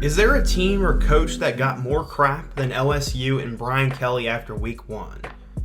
Is there a team or coach that got more crap than LSU and Brian Kelly after Week 1?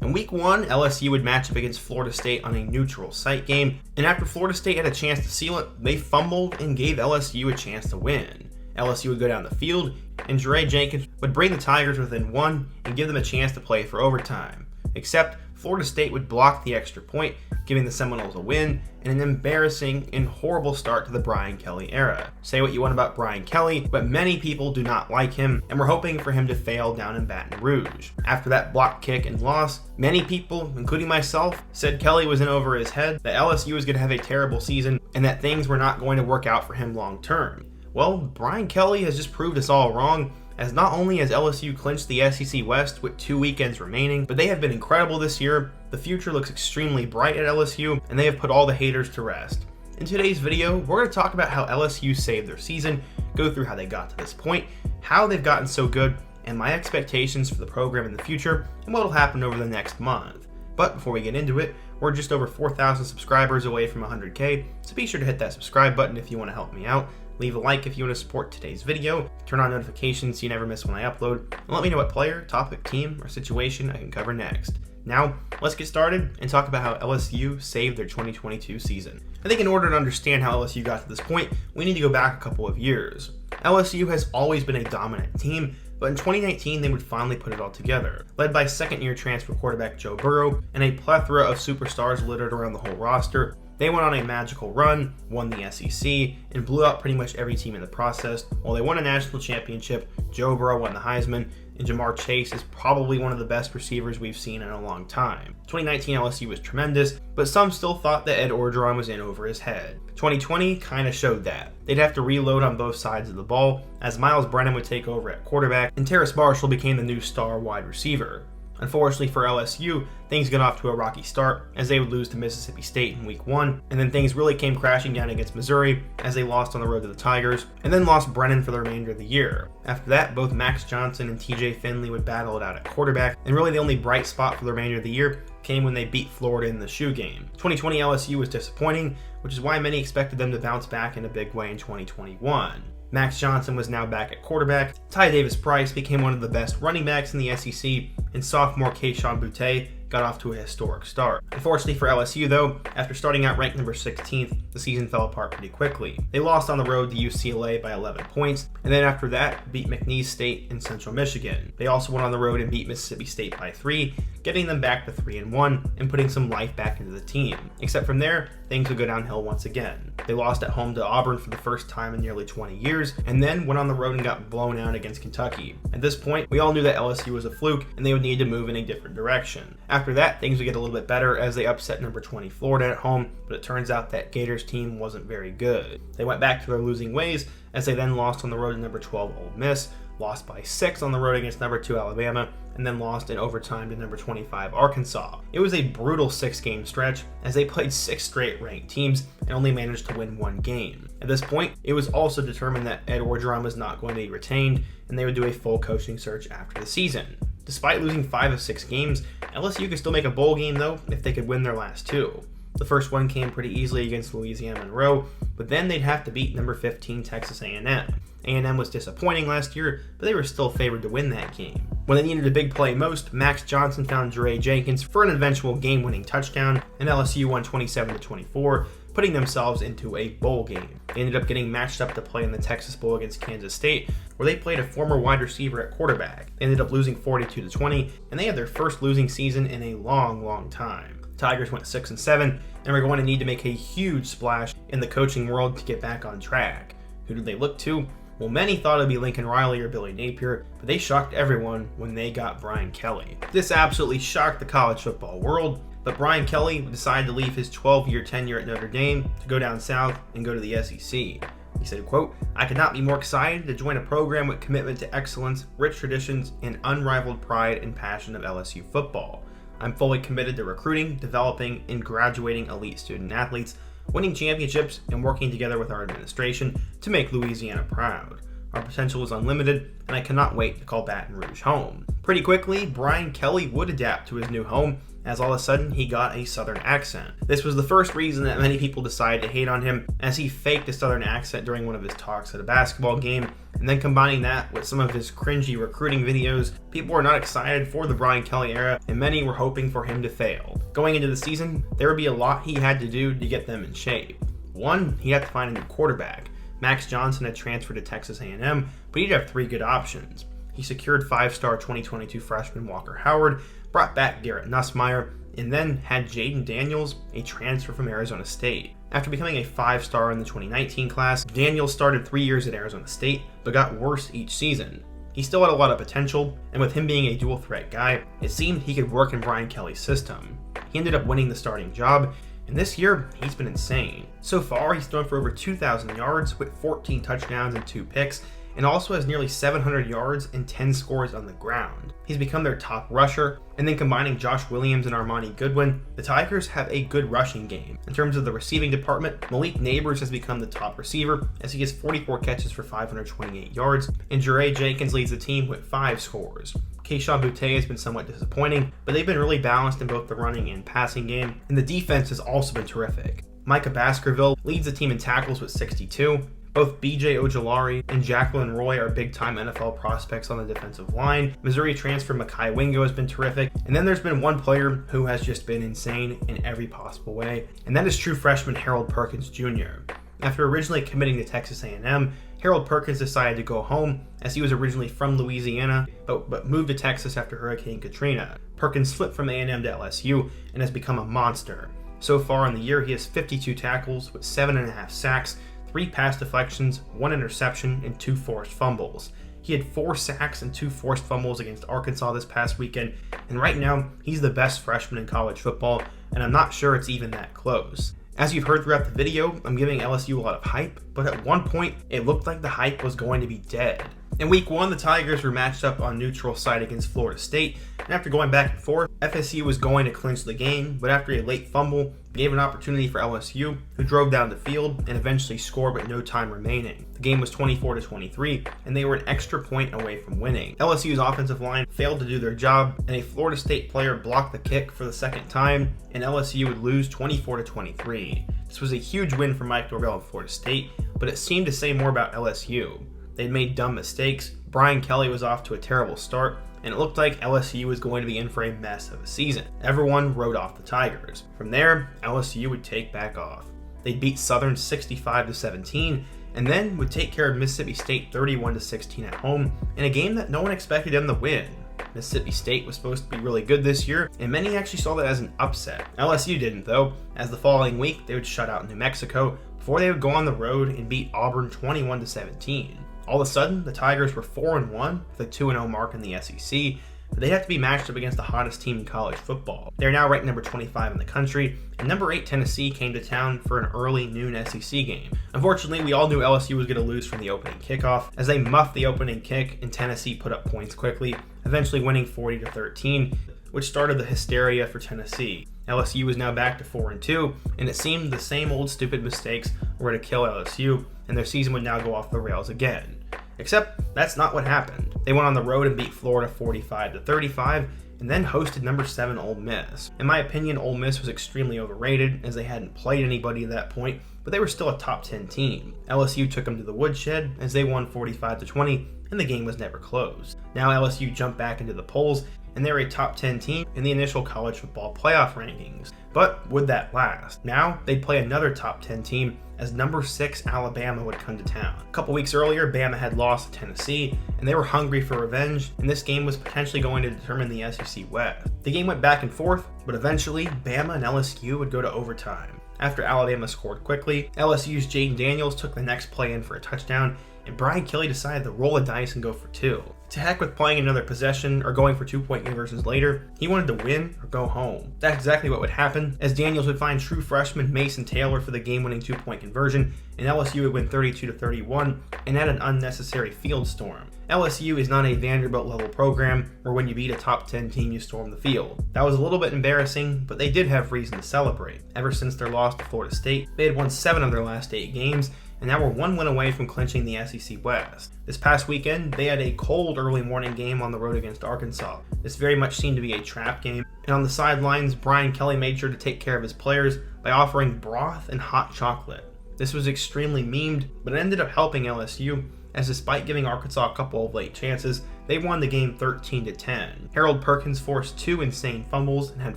In Week 1, LSU would match up against Florida State on a neutral site game, and after Florida State had a chance to seal it, they fumbled and gave LSU a chance to win. LSU would go down the field, and Jenkins would bring the Tigers within one and give them a chance to play for overtime. Except Florida State would block the extra point, giving the Seminoles a win and an embarrassing and horrible start to the Brian Kelly era. Say what you want about Brian Kelly, but many people do not like him and were hoping for him to fail down in Baton Rouge. After that block kick and loss, many people, including myself, said Kelly was in over his head, that LSU was going to have a terrible season, and that things were not going to work out for him long term. Well, Brian Kelly has just proved us all wrong, as not only has LSU clinched the SEC West with 2 weekends remaining, but they have been incredible this year. The future looks extremely bright at LSU, and they have put all the haters to rest. In today's video, we're going to talk about how LSU saved their season, go through how they got to this point, how they've gotten so good, and my expectations for the program in the future, and what will happen over the next month. But before we get into it, we're just over 4,000 subscribers away from 100K, so be sure to hit that subscribe button if you want to help me out. Leave a like if you want to support today's video, turn on notifications so you never miss when I upload, and let me know what player, topic, team, or situation I can cover next. Now, let's get started and talk about how LSU saved their 2022 season. I think in order to understand how LSU got to this point, we need to go back a couple of years. LSU has always been a dominant team, but in 2019 they would finally put it all together. Led by second-year transfer quarterback Joe Burrow and a plethora of superstars littered around the whole roster, they went on a magical run, won the SEC, and blew out pretty much every team in the process. While they won a national championship, Joe Burrow won the Heisman, and Jamar Chase is probably one of the best receivers we've seen in a long time. 2019 LSU was tremendous, but some still thought that Ed Orgeron was in over his head. 2020 kind of showed that. They'd have to reload on both sides of the ball, as Miles Brennan would take over at quarterback, and Terrace Marshall became the new star wide receiver. Unfortunately for LSU, things got off to a rocky start as they would lose to Mississippi State in Week 1, and then things really came crashing down against Missouri as they lost on the road to the Tigers, and then lost Brennan for the remainder of the year. After that, both Max Johnson and TJ Finley would battle it out at quarterback, and really the only bright spot for the remainder of the year came when they beat Florida in the shoe game. 2020 LSU was disappointing, which is why many expected them to bounce back in a big way in 2021. Max Johnson was now back at quarterback, Ty Davis-Price became one of the best running backs in the SEC, and sophomore Kayshon Boutte got off to a historic start. Unfortunately for LSU though, after starting out ranked number 16th, the season fell apart pretty quickly. They lost on the road to UCLA by 11 points, and then after that, beat McNeese State and Central Michigan. They also went on the road and beat Mississippi State by 3, getting them back to 3-1 and putting some life back into the team. Except from there, things would go downhill once again. They lost at home to Auburn for the first time in nearly 20 years, and then went on the road and got blown out against Kentucky. At this point, we all knew that LSU was a fluke, and they would need to move in a different direction. After that, things would get a little bit better as they upset number 20 Florida at home, but it turns out that Gators team wasn't very good. They went back to their losing ways as they then lost on the road to number 12 Ole Miss, lost by 6 on the road against number 2 Alabama, and then lost in overtime to number 25 Arkansas. It was a brutal 6-game stretch as they played 6 straight ranked teams and only managed to win 1 game. At this point, it was also determined that Ed Orgeron was not going to be retained, and they would do a full coaching search after the season. Despite losing 5 of 6 games, LSU could still make a bowl game though if they could win their last 2. The first one came pretty easily against Louisiana Monroe, but then they'd have to beat number 15 Texas A&M. A&M was disappointing last year, but they were still favored to win that game. When they needed a big play most, Max Johnson found Jenkins for an eventual game-winning touchdown, and LSU won 27-24, putting themselves into a bowl game. They ended up getting matched up to play in the Texas Bowl against Kansas State, where they played a former wide receiver at quarterback. They ended up losing 42-20, and they had their first losing season in a long time. Tigers went 6-7, and were going to need to make a huge splash in the coaching world to get back on track. Who did they look to? Well, many thought it would be Lincoln Riley or Billy Napier, but they shocked everyone when they got Brian Kelly. This absolutely shocked the college football world, but Brian Kelly decided to leave his 12-year tenure at Notre Dame to go down south and go to the SEC. He said, quote, "I could not be more excited to join a program with commitment to excellence, rich traditions, and unrivaled pride and passion of LSU football. I'm fully committed to recruiting, developing, and graduating elite student athletes, winning championships, and working together with our administration to make Louisiana proud. Our potential is unlimited, and I cannot wait to call Baton Rouge home." Pretty quickly, Brian Kelly would adapt to his new home, as all of a sudden he got a Southern accent. This was the first reason that many people decided to hate on him, as he faked a Southern accent during one of his talks at a basketball game, and then combining that with some of his cringy recruiting videos, people were not excited for the Brian Kelly era, and many were hoping for him to fail. Going into the season, there would be a lot he had to do to get them in shape. One, he had to find a new quarterback. Max Johnson had transferred to Texas A&M, but he'd have 3 good options. He secured 5-star 2022 freshman Walker Howard, brought back Garrett Nussmeier, and then had Jaden Daniels, a transfer from Arizona State. After becoming a 5-star in the 2019 class, Daniels started 3 years at Arizona State, but got worse each season. He still had a lot of potential, and with him being a dual threat guy, it seemed he could work in Brian Kelly's system. He ended up winning the starting job, and this year, he's been insane. So far, he's thrown for over 2,000 yards with 14 touchdowns and 2 picks, and also has nearly 700 yards and 10 scores on the ground. He's become their top rusher, and then combining Josh Williams and Armani Goodwin, the Tigers have a good rushing game. In terms of the receiving department, Malik Neighbors has become the top receiver as he has 44 catches for 528 yards, and Jure Jenkins leads the team with 5 scores. Kayshon Boutte has been somewhat disappointing, but they've been really balanced in both the running and passing game, and the defense has also been terrific. Micah Baskerville leads the team in tackles with 62. Both BJ Ojolari and Jacqueline Roy are big-time NFL prospects on the defensive line. Missouri transfer Makai Wingo has been terrific. And then there's been one player who has just been insane in every possible way, and that is true freshman Harold Perkins Jr. After originally committing to Texas A&M, Harold Perkins decided to go home, as he was originally from Louisiana, but moved to Texas after Hurricane Katrina. Perkins flipped from A&M to LSU and has become a monster. So far in the year, he has 52 tackles with 7.5 sacks, 3 pass deflections, 1 interception, and 2 forced fumbles. He had 4 sacks and 2 forced fumbles against Arkansas this past weekend, and right now, he's the best freshman in college football, and I'm not sure it's even that close. As you've heard throughout the video, I'm giving LSU a lot of hype, but at one point, it looked like the hype was going to be dead. In week 1, the Tigers were matched up on neutral site against Florida State, and after going back and forth, FSU was going to clinch the game, but after a late fumble, gave an opportunity for LSU, who drove down the field and eventually scored with no time remaining. The game was 24-23, and they were an extra point away from winning. LSU's offensive line failed to do their job, and a Florida State player blocked the kick for the second time, and LSU would lose 24-23. This was a huge win for Mike Norvell and Florida State, but it seemed to say more about LSU. They'd made dumb mistakes, Brian Kelly was off to a terrible start, and it looked like LSU was going to be in for a mess of a season. Everyone wrote off the Tigers. From there, LSU would take back off. They'd beat Southern 65-17, and then would take care of Mississippi State 31-16 at home, in a game that no one expected them to win. Mississippi State was supposed to be really good this year, and many actually saw that as an upset. LSU didn't though, as the following week they would shut out New Mexico, before they would go on the road and beat Auburn 21-17. All of a sudden, the Tigers were 4-1 with a 2-0 mark in the SEC, but they'd have to be matched up against the hottest team in college football. They're now ranked number 25 in the country, and number 8 Tennessee came to town for an early noon SEC game. Unfortunately, we all knew LSU was going to lose from the opening kickoff, as they muffed the opening kick and Tennessee put up points quickly, eventually winning 40-13, which started the hysteria for Tennessee. LSU was now back to 4-2, and it seemed the same old stupid mistakes were to kill LSU, and their season would now go off the rails again. Except that's not what happened. They went on the road and beat Florida 45-35, and then hosted number 7 Ole Miss. In my opinion, Ole Miss was extremely overrated, as they hadn't played anybody at that point, but they were still a top 10 team. LSU took them to the woodshed as they won 45-20, and the game was never closed. Now LSU jumped back into the polls, and they're a top 10 team in the initial college football playoff rankings. But would that last? Now they'd play another top 10 team, as number 6 Alabama would come to town. A couple weeks earlier, Bama had lost to Tennessee, and they were hungry for revenge, and this game was potentially going to determine the SEC West. The game went back and forth, but eventually Bama and LSU would go to overtime. After Alabama scored quickly, LSU's Jaden Daniels took the next play in for a touchdown, and Brian Kelly decided to roll the dice and go for 2. To heck with playing another possession or going for 2-point conversions later, he wanted to win or go home. That's exactly what would happen, as Daniels would find true freshman Mason Taylor for the game-winning 2-point conversion, and LSU would win 32-31 and had an unnecessary field storm. LSU is not a Vanderbilt-level program where when you beat a top 10 team you storm the field. That was a little bit embarrassing, but they did have reason to celebrate. Ever since their loss to Florida State, they had won 7 of their last 8 games, and now we're one win away from clinching the SEC West. This past weekend, they had a cold early morning game on the road against Arkansas. This very much seemed to be a trap game, and on the sidelines, Brian Kelly made sure to take care of his players by offering broth and hot chocolate. This was extremely memed, but it ended up helping LSU, as despite giving Arkansas a couple of late chances, they won the game 13-10. Harold Perkins forced 2 insane fumbles and had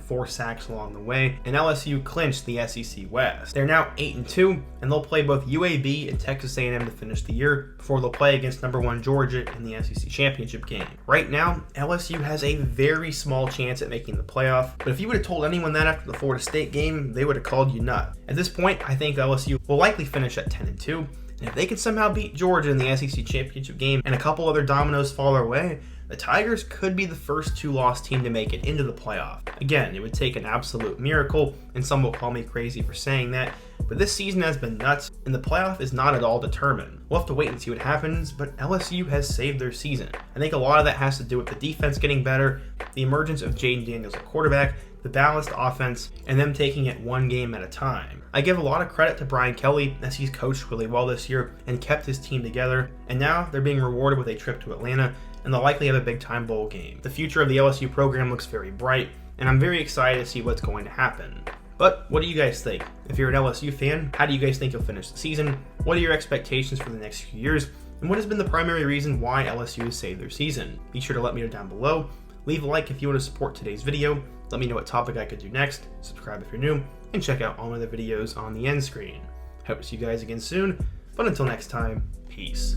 4 sacks along the way, and LSU clinched the SEC West. They're now 8-2, and they'll play both UAB and Texas A&M to finish the year before they'll play against number 1 Georgia in the SEC Championship game. Right now, LSU has a very small chance at making the playoff, but if you would have told anyone that after the Florida State game, they would have called you nuts. At this point, I think LSU will likely finish at 10-2, and if they can somehow beat Georgia in the SEC Championship game and a couple other dominoes fall their way, the Tigers could be the first 2-loss team to make it into the playoff. Again, it would take an absolute miracle, and some will call me crazy for saying that, but this season has been nuts, and the playoff is not at all determined. We'll have to wait and see what happens, but LSU has saved their season. I think a lot of that has to do with the defense getting better, the emergence of Jaden Daniels at quarterback, the balanced offense, and them taking it one game at a time. I give a lot of credit to Brian Kelly as he's coached really well this year and kept his team together, and now they're being rewarded with a trip to Atlanta, and they'll likely have a big-time bowl game. The future of the LSU program looks very bright, and I'm very excited to see what's going to happen. But what do you guys think? If you're an LSU fan, how do you guys think you'll finish the season? What are your expectations for the next few years? And what has been the primary reason why LSU has saved their season? Be sure to let me know down below. Leave a like if you want to support today's video. Let me know what topic I could do next. Subscribe if you're new, and check out all my other videos on the end screen. Hope to see you guys again soon, but until next time, peace.